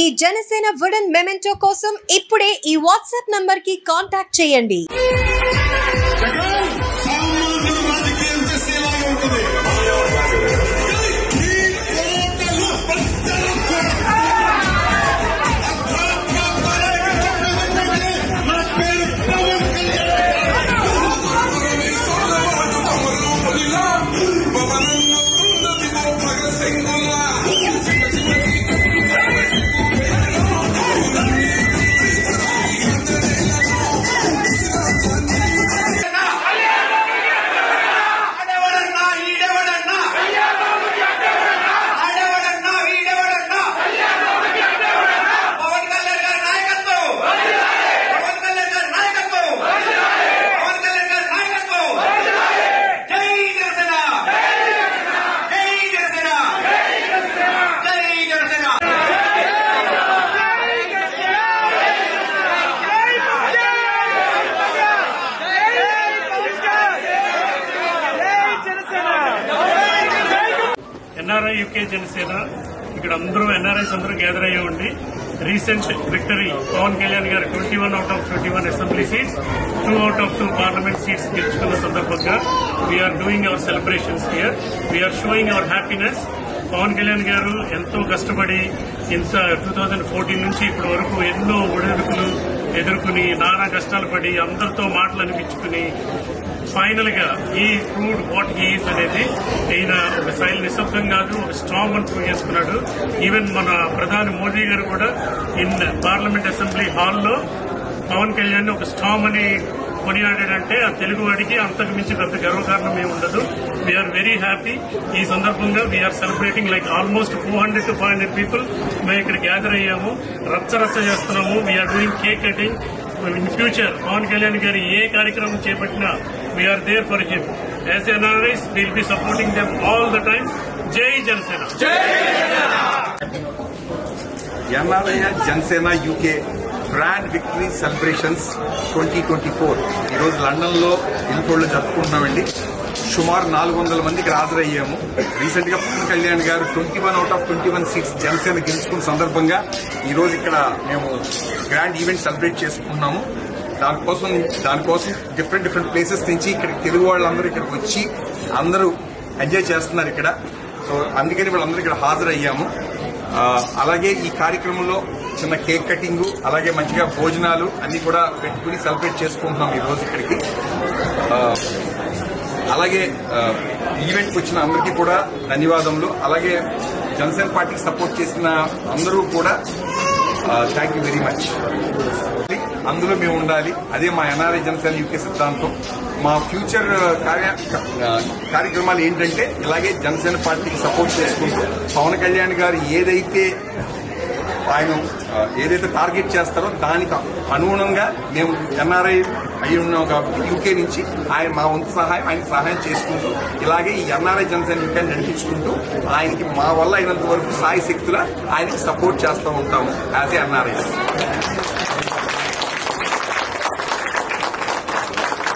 ఈ Janasena wooden memento కోసం ఇప్పుడే ఈ వాట్సాప్ నంబర్ కి కాంటాక్ట్ చేయండి. NRI UK జనసేన ఇక్కడ అందరూ NRIs అందరూ గ్యాదర్ అయ్యామండి. Recent victory Pawan Kalyan garu 21 out of 21 assembly seats, 2 out of 2 parliament seats గెలుచుకున్న సందర్భంగా we're doing our celebrations here. We're showing our happiness. Pawan Kalyan garu ఎంతో కష్టపడి 2014 నుంచి ఇప్పటి వరకు ఎన్నో ఒడిదుడుకులు ఎదుర్కొని నానా కష్టాలు పడి అందరితో మాటలు అనిపించుకుని ఫైనల్ గా ఈ ప్రూవ్డ్ వాట్ హీఈస్ అనేది ఈయన ఒక నిశ్శబ్దం కాదు, ఒక స్ట్రాంగ్ అని ప్రూవ్ చేసుకున్నాడు. ఈవెన్ మన ప్రధాని మోదీ గారు కూడా ఇన్ పార్లమెంట్ అసెంబ్లీ హాల్లో పవన్ కళ్యాణ్ ఒక స్ట్రాంగ్ అని కొనియాడాడంటే ఆ తెలుగువాడికి అంతకు మించి పెద్ద గర్వకారణం ఏమి ఉండదు. We're very happy. ఈ సందర్భంగా we're celebrating like almost 400 to 500 people మేము ఇక్కడ గ్యాదర్ అయ్యాము, రచ్చ చేస్తున్నాము. We're doing cake cutting. In future Pawan Kalyan garu ఏ కార్యక్రమం చేపట్టినా we're there for him. As NRIs will be supporting them all the time. Jai Janasena. NRI Janasena UK grand victory celebrations 2024 ఈరోజు లండన్ లో ఇల్ఫోర్డ్ లో జరుపుకుంటున్నామండి. సుమారు 400 మందికి హాజరయ్యాము. రీసెంట్ గా Pawan Kalyan garu 21 out of 21 seats Janasena గెలుచుకున్న సందర్భంగా ఈ రోజు ఇక్కడ మేము గ్రాండ్ ఈవెంట్ సెలబ్రేట్ చేసుకుంటున్నాము. దానికోసం డిఫరెంట్ ప్లేసెస్ నుంచి ఇక్కడ తెలుగు వాళ్ళందరూ ఇక్కడికి వచ్చి అందరూ ఎంజాయ్ చేస్తున్నారు ఇక్కడ. సో అందుకని వాళ్ళందరూ ఇక్కడ హాజరయ్యాము. అలాగే ఈ కార్యక్రమంలో చిన్న కేక్ కటింగ్, అలాగే మంచిగా భోజనాలు అన్ని కూడా పెట్టుకుని సెలబ్రేట్ చేసుకుంటున్నాం ఈ రోజు ఇక్కడికి. అలాగే ఈవెంట్కి వచ్చిన అందరికీ కూడా ధన్యవాదములు. అలాగే జనసేన పార్టీకి సపోర్ట్ చేసిన అందరూ కూడా థ్యాంక్ యూ వెరీ మచ్. అందులో మేము ఉండాలి, అదే మా NRI జనసేన UK సిద్ధాంతం. మా ఫ్యూచర్ కార్యక్రమాలు ఏంటంటే ఇలాగే జనసేన పార్టీకి సపోర్ట్ చేసుకుంటూ పవన్ కళ్యాణ్ గారు ఆయన ఏదైతే టార్గెట్ చేస్తారో దానికి అనుగుణంగా మేము NRI అయి ఉన్నాం కాబట్టి UK నుంచి మా వంతు సహాయం ఆయనకి సహాయం చేసుకుంటూ ఇలాగే ఈ NRI జనసేన UK నడిపించుకుంటూ ఆయనకి మా వల్ల అయినంత వరకు సాయి శక్తుల ఆయనకి సపోర్ట్ చేస్తూ ఉంటాము యాజ్ ఏ NRI.